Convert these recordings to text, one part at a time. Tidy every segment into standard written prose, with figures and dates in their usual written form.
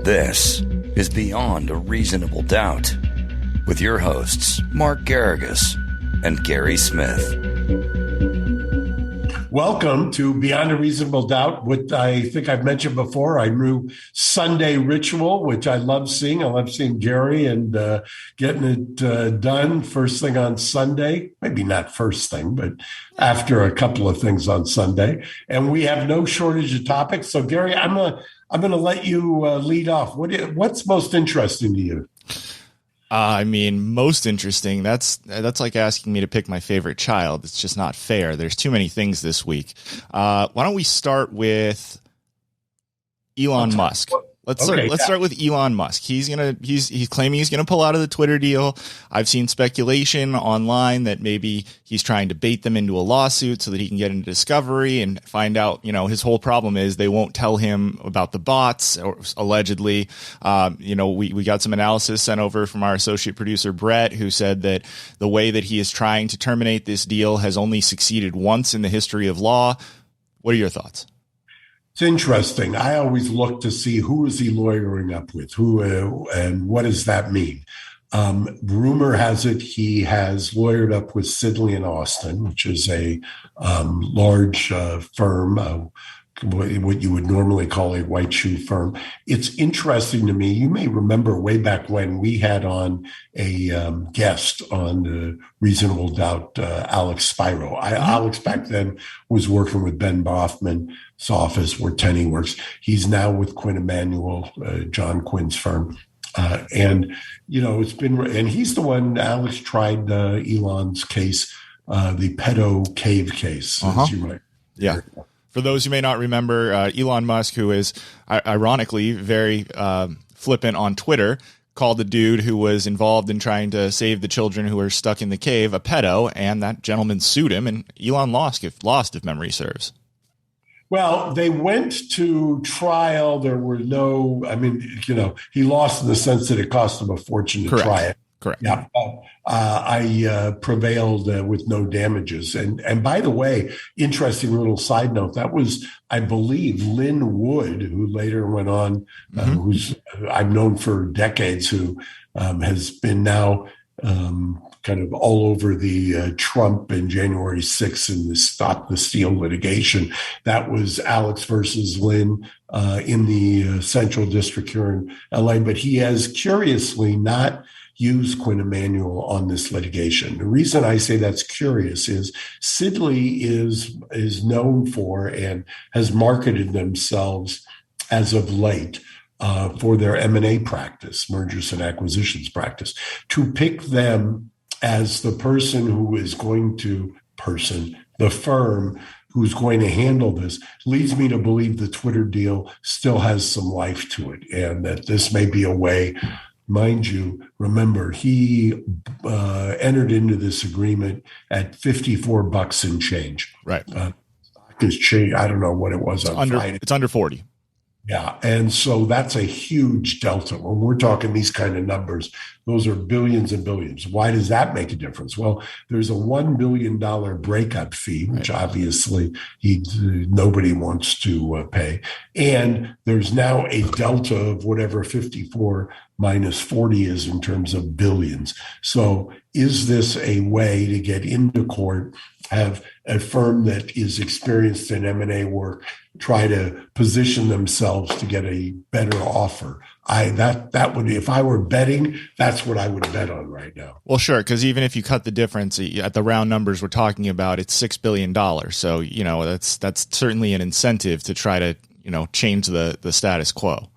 This is Beyond a Reasonable Doubt with your hosts, Mark Garrigus and Gary Smith. Welcome to Beyond a Reasonable Doubt. What I think I've mentioned before, our new Sunday ritual, which I love seeing. I love seeing Gary and getting it done first thing on Sunday. Maybe not first thing, but after a couple of things on Sunday. And we have no shortage of topics. So, Gary, I'm gonna let you lead off. What's most interesting to you? Most interesting. That's like asking me to pick my favorite child. It's just not fair. There's too many things this week. Why don't we start with Elon Musk? Let's start with Elon Musk. He's claiming he's gonna pull out of the Twitter deal. I've seen speculation online that maybe he's trying to bait them into a lawsuit so that he can get into discovery and find out, his whole problem is they won't tell him about the bots, or allegedly. We got some analysis sent over from our associate producer, Brett, who said that the way that he is trying to terminate this deal has only succeeded once in the history of law. What are your thoughts? It's interesting. I always look to see who is he lawyering up with, and what does that mean? Rumor has it he has lawyered up with Sidley and Austin, which is a large firm, what you would normally call a white shoe firm. It's interesting to me. You may remember way back when we had on a guest on Reasonable Doubt, Alex Spiro. Alex back then was working with Ben Baughman's office where Tenney works. He's now with Quinn Emanuel, John Quinn's firm. And he's the one, Alex tried Elon's case, the pedo cave case, as you might. Yeah. For those who may not remember, Elon Musk, who is ironically very flippant on Twitter, called the dude who was involved in trying to save the children who were stuck in the cave a pedo, and that gentleman sued him, and Elon lost if memory serves. Well, they went to trial. There were no, he lost in the sense that it cost him a fortune to try it. Correct. Yeah. I prevailed with no damages. And by the way, interesting little side note, that was, I believe, Lynn Wood, who later went on, who's I've known for decades, who has been now kind of all over the Trump and January 6th and the Stop the Steal litigation. That was Alex versus Lynn in the Central District here in LA. But he has curiously not used Quinn Emanuel on this litigation. The reason I say that's curious is Sidley is known for and has marketed themselves as of late for their M&A practice, mergers and acquisitions practice. To pick them as the person who is going to, the firm who's going to handle this, leads me to believe the Twitter deal still has some life to it, and that this may be a way. Mind you, remember, he entered into this agreement at $54 and change. Right. Stock has changed. I don't know what it was on Friday. It's under 40. Yeah. And so that's a huge delta. When we're talking these kind of numbers, those are billions and billions. Why does that make a difference? Well, there's a $1 billion breakup fee, which obviously nobody wants to pay. And there's now a delta of whatever 54 minus 40 is in terms of billions. So is this a way to get into court, have a firm that is experienced in M&A work try to position themselves to get a better offer? That would, if I were betting, that's what I would bet on right now. Well, sure, because even if you cut the difference at the round numbers we're talking about, it's $6 billion. So, that's certainly an incentive to try to, change the status quo.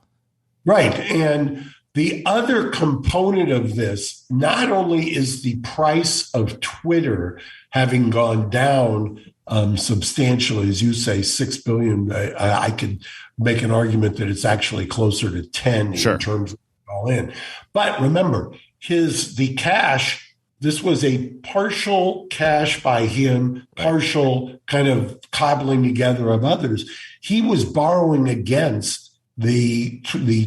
Right. And the other component of this, not only is the price of Twitter having gone down substantially, as you say, 6 billion. I could make an argument that it's actually closer to 10 in terms of all in. But remember, the cash, this was a partial cash by him, partial kind of cobbling together of others. He was borrowing against the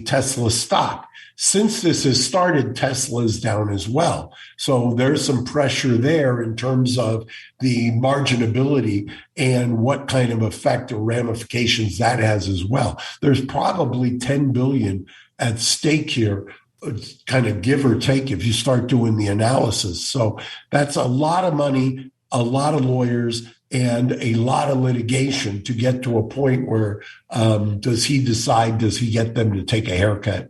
Tesla stock. Since this has started, Tesla's down as well. So there's some pressure there in terms of the marginability and what kind of effect or ramifications that has as well. There's probably 10 billion at stake here, kind of give or take if you start doing the analysis. So that's a lot of money, a lot of lawyers, and a lot of litigation to get to a point where does he get them to take a haircut?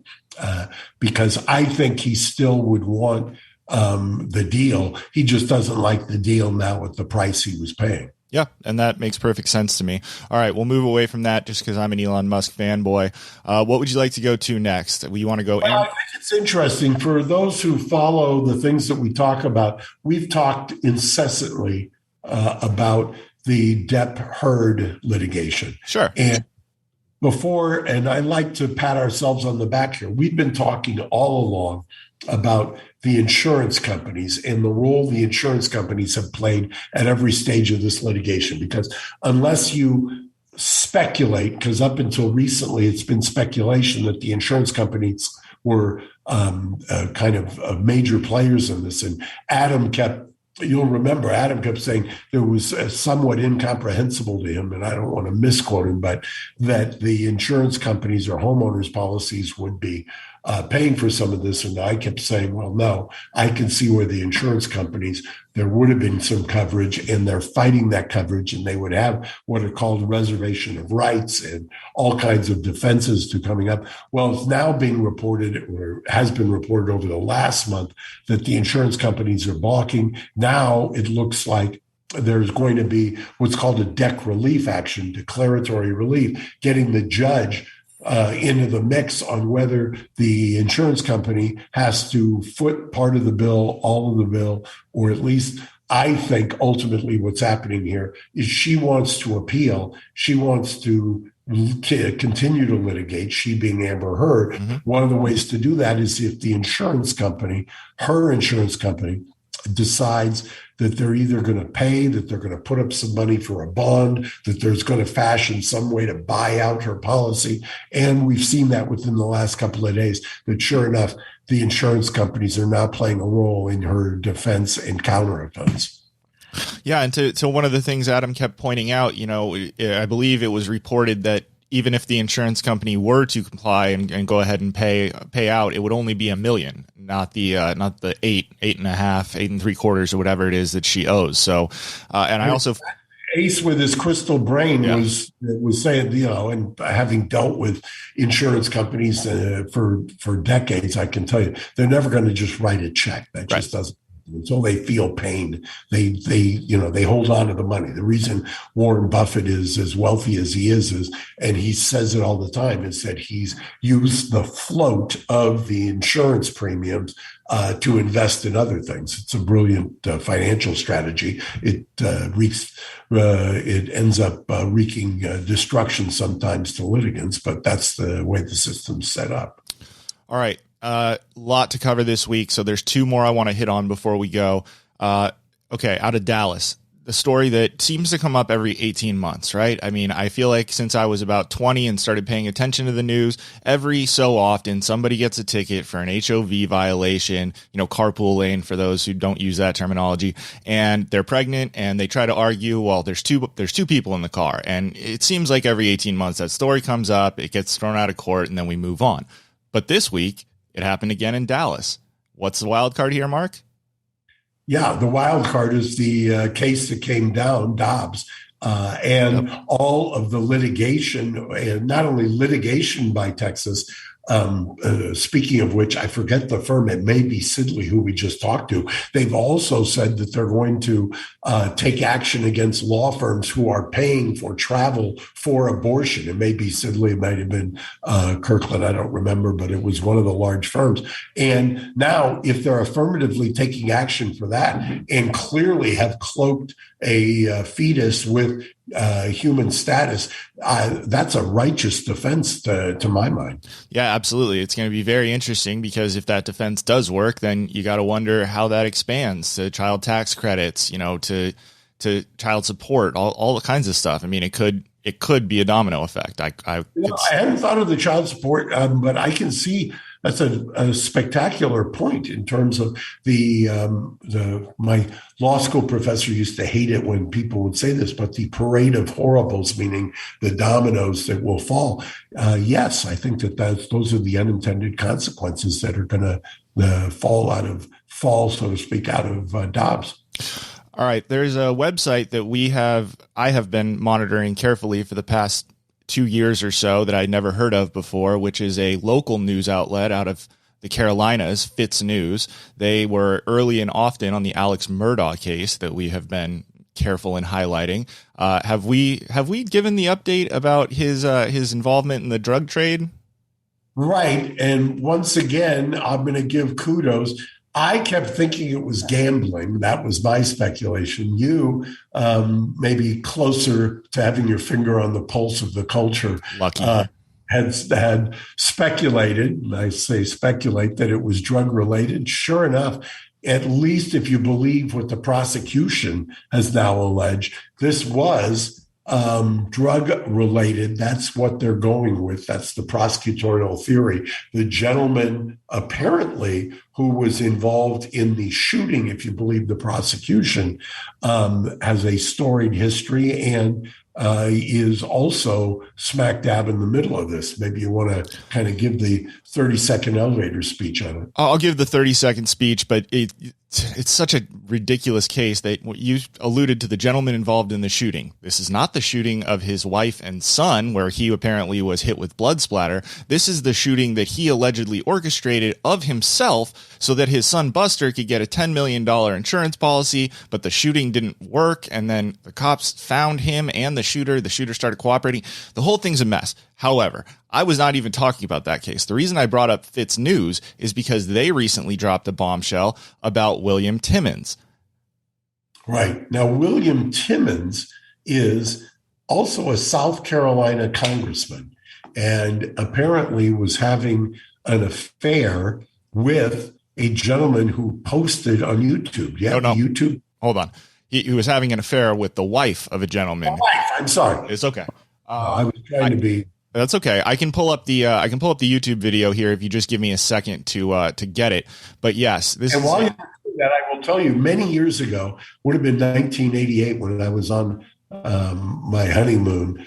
Because I think he still would want the deal. He just doesn't like the deal now at the price he was paying. Yeah, and that makes perfect sense to me. All right, we'll move away from that just because I'm an Elon Musk fanboy. What would you like to go to next? You want to go? Well, I think it's interesting for those who follow the things that we talk about. We've talked incessantly about the Depp-Heard litigation. Sure. And I like to pat ourselves on the back here. We've been talking all along about the insurance companies and the role the insurance companies have played at every stage of this litigation. Because unless you speculate, because up until recently, it's been speculation that the insurance companies were kind of major players in this. And you'll remember Adam kept saying there was somewhat incomprehensible to him, and I don't want to misquote him, but that the insurance companies or homeowners policies would be paying for some of this. And I kept saying, well, no, I can see where the insurance companies, there would have been some coverage, and they're fighting that coverage, and they would have what are called a reservation of rights and all kinds of defenses to coming up. Well, it's now being reported, or has been reported over the last month, that the insurance companies are balking. Now it looks like there's going to be what's called a DEC relief action, declaratory relief, getting the judge into the mix on whether the insurance company has to foot part of the bill, all of the bill, or at least I think ultimately what's happening here is she wants to appeal. She wants to continue to litigate, she being Amber Heard. Mm-hmm. One of the ways to do that is if the insurance company, her insurance company, decides that they're either going to pay, that they're going to put up some money for a bond, that there's going to fashion some way to buy out her policy. And we've seen that within the last couple of days, that sure enough, the insurance companies are now playing a role in her defense and counter defense. Yeah. And to one of the things Adam kept pointing out, I believe it was reported that even if the insurance company were to comply and go ahead and pay out, it would only be $1 million, not the $8.5, $8.75, or whatever it is that she owes. So, and I also Ace with his crystal brain was saying, and having dealt with insurance companies for decades, I can tell you they're never going to just write a check. That just doesn't. Until they feel pain, they hold on to the money. The reason Warren Buffett is as wealthy as he is, and he says it all the time, is that he's used the float of the insurance premiums to invest in other things. It's a brilliant financial strategy. It ends up wreaking destruction sometimes to litigants, but that's the way the system's set up. All right. Lot to cover this week. So there's two more I want to hit on before we go. Okay. Out of Dallas, the story that seems to come up every 18 months, right? I mean, I feel like since I was about 20 and started paying attention to the news, every so often somebody gets a ticket for an HOV violation, carpool lane for those who don't use that terminology, and they're pregnant and they try to argue, well, there's two people in the car. And it seems like every 18 months that story comes up, it gets thrown out of court, and then we move on. But this week, it happened again in Dallas. What's the wild card here, Mark? Yeah, the wild card is the case that came down, Dobbs, and all of the litigation, and not only litigation by Texas. Speaking of which, I forget the firm. It may be Sidley, who we just talked to. They've also said that they're going to take action against law firms who are paying for travel for abortion. It may be Sidley, it might have been Kirkland, I don't remember, but it was one of the large firms. And now, if they're affirmatively taking action for that and clearly have cloaked a fetus with human status, that's a righteous defense to my mind. Yeah, absolutely. It's going to be very interesting because if that defense does work, then you got to wonder how that expands to child tax credits, to child support, all kinds of stuff. I mean, it could it could be a domino effect. I hadn't thought of the child support, but I can see that's a spectacular point in terms of my law school professor used to hate it when people would say this, but the parade of horribles, meaning the dominoes that will fall. Yes, I think those are the unintended consequences that are going to fall, so to speak, out of Dobbs. All right. There's a website that I have been monitoring carefully for the past 2 years or so that I'd never heard of before, which is a local news outlet out of the Carolinas, Fitz News. They were early and often on the Alex Murdaugh case that we have been careful in highlighting. Have we given the update about his involvement in the drug trade? Right. And once again, I'm going to give kudos. I kept thinking it was gambling. That was my speculation. You maybe closer to having your finger on the pulse of the culture. Lucky. Had speculated, and I say speculate, that it was drug related. Sure enough, at least if you believe what the prosecution has now alleged, this was drug related. That's what they're going with. That's the prosecutorial theory. The gentleman apparently who was involved in the shooting, if you believe the prosecution, has a storied history and is also smack dab in the middle of this. Maybe you want to kind of give the 30-second elevator speech on it. I'll give the 30-second speech, but it's such a ridiculous case that you alluded to the gentleman involved in the shooting. This is not the shooting of his wife and son, where he apparently was hit with blood splatter. This is the shooting that he allegedly orchestrated of himself so that his son Buster could get a $10 million insurance policy, but the shooting didn't work. And then the cops found him and the shooter started cooperating. The whole thing's a mess. However, I was not even talking about that case. The reason I brought up Fitz News is because they recently dropped a bombshell about William Timmons. Right. Now, William Timmons is also a South Carolina congressman and apparently was having an affair with a gentleman who posted on YouTube. Yeah, no. YouTube. Hold on. He was having an affair with the wife of a gentleman. I'm sorry. It's okay. I was trying to be. That's okay. I can pull up the YouTube video here if you just give me a second to get it. But yes, this and is. While you're doing that, I will tell you, many years ago, would have been 1988 when I was on my honeymoon.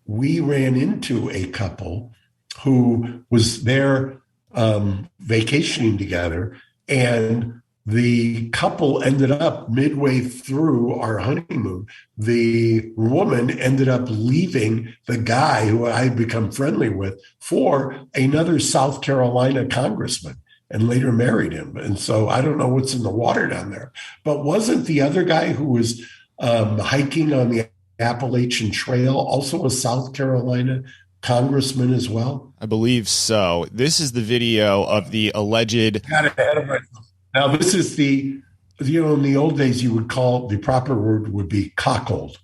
We ran into a couple who was there vacationing together, and the couple ended up midway through our honeymoon. The woman ended up leaving the guy who I had become friendly with for another South Carolina congressman and later married him. And so I don't know what's in the water down there. But wasn't the other guy who was hiking on the Appalachian Trail also a South Carolina congressman as well? I believe so. This is the video of the alleged. Got ahead of myself. Now, this is in the old days, you would call, the proper word would be cockled.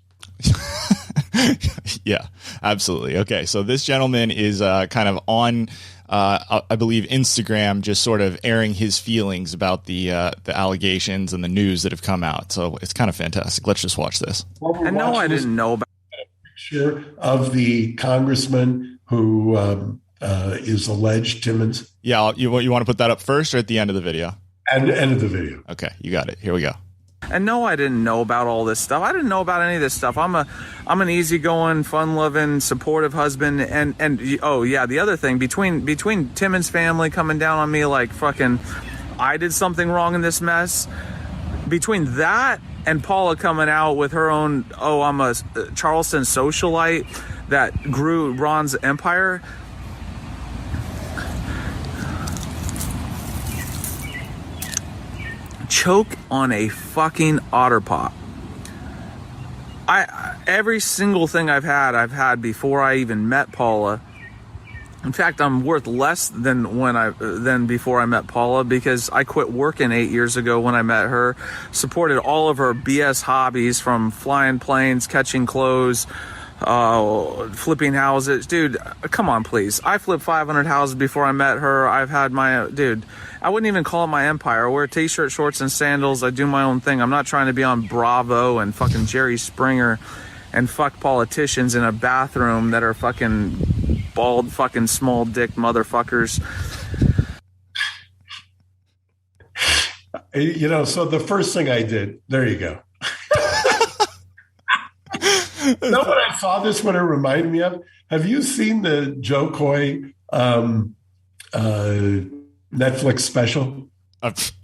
Yeah, absolutely. Okay, so this gentleman is kind of on, I believe, Instagram, just sort of airing his feelings about the allegations and the news that have come out. So it's kind of fantastic. Let's just watch this. I know I didn't know about a picture of the congressman who is alleged Timmons. Yeah, you want to put that up first or at the end of the video? At the end of the video. Okay, you got it. Here we go. And no, I didn't know about all this stuff. I didn't know about any of this stuff. I'm an easygoing, fun-loving, supportive husband. And oh yeah, the other thing between Timmons' family coming down on me like fucking I did something wrong in this mess. Between that and Paula coming out with her own I'm a Charleston socialite that grew Ron's empire. Choke on a fucking otter pop. Every single thing I've had before I even met Paula. In fact, I'm worth less than before I met Paula because I quit working 8 years ago when I met her. Supported all of her BS hobbies from flying planes, catching clothes, flipping houses. Dude, come on, please. I flipped 500 houses before I met her. I've had I wouldn't even call it my empire. I wear t-shirt, shorts, and sandals. I do my own thing. I'm not trying to be on Bravo and fucking Jerry Springer and fuck politicians in a bathroom that are fucking bald, fucking small dick motherfuckers. So the first thing I did, there you go. You know what I saw this, what it reminded me of? Have you seen the Joe Coy Netflix special?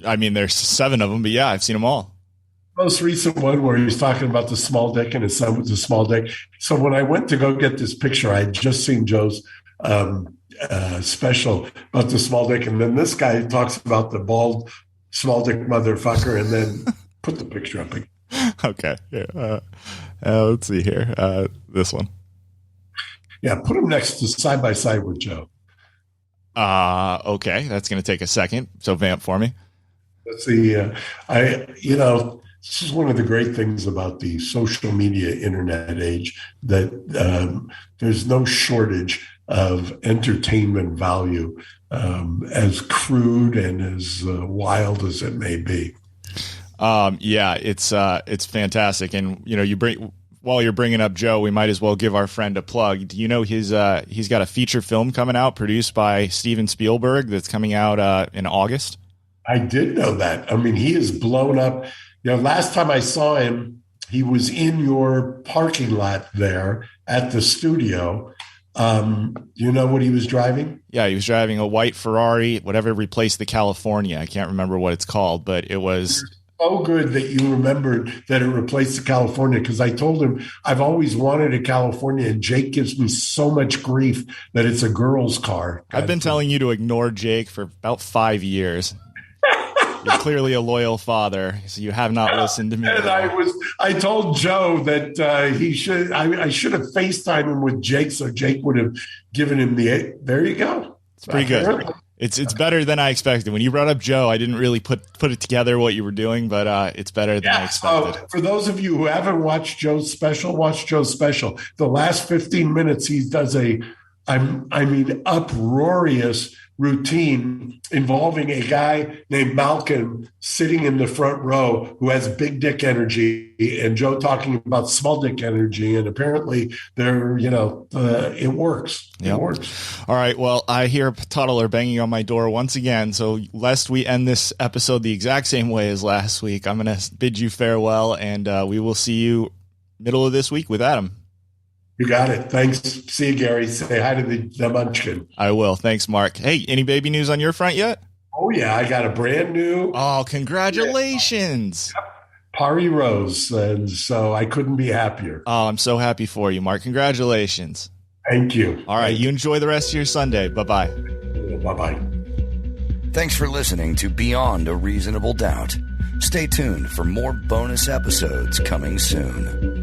I mean, there's 7 of them, but yeah, I've seen them all. Most recent one where he's talking about the small dick and his son with the small dick. So when I went to go get this picture, I had just seen Joe's special about the small dick. And then this guy talks about the bald small dick motherfucker and then put the picture up again. Okay. Yeah. Let's see here. This one. Yeah, put them next to side by side with Joe. Okay, that's going to take a second. So vamp for me. Let's see. This is one of the great things about the social media internet age, that there's no shortage of entertainment value, as crude and as wild as it may be. Yeah, it's fantastic. And, while you're bringing up Joe, we might as well give our friend a plug. Do you know he's got a feature film coming out produced by Steven Spielberg that's coming out in August? I did know that. I mean, he is blown up. Last time I saw him, he was in your parking lot there at the studio. You know what he was driving? Yeah, he was driving a white Ferrari, whatever replaced the California. I can't remember what it's called, but it was so good that you remembered that it replaced the California, because I told him I've always wanted a California, and Jake gives me so much grief that it's a girl's car. I've been telling you to ignore Jake for about 5 years. You're clearly a loyal father, so you have not listened to me. And I told Joe that I should have FaceTimed him with Jake, so Jake would have given him there you go. It's pretty good. It's better than I expected. When you brought up Joe, I didn't really put it together what you were doing, but it's better than I expected. So for those of you who haven't watched Joe's special, watch Joe's special. The last 15 minutes, he does uproarious routine involving a guy named Malcolm sitting in the front row who has big dick energy, and Joe talking about small dick energy, and apparently it works. Yep. It works. All right. Well, I hear a toddler banging on my door once again. So lest we end this episode the exact same way as last week, I'm going to bid you farewell, and we will see you middle of this week with Adam. You got it. Thanks. See you, Gary. Say hi to the munchkin. I will. Thanks, Mark. Hey, any baby news on your front yet? Oh, yeah. I got a brand new. Oh, congratulations. Pari Rose. And so I couldn't be happier. Oh, I'm so happy for you, Mark. Congratulations. Thank you. All right. You enjoy the rest of your Sunday. Bye-bye. Bye-bye. Thanks for listening to Beyond a Reasonable Doubt. Stay tuned for more bonus episodes coming soon.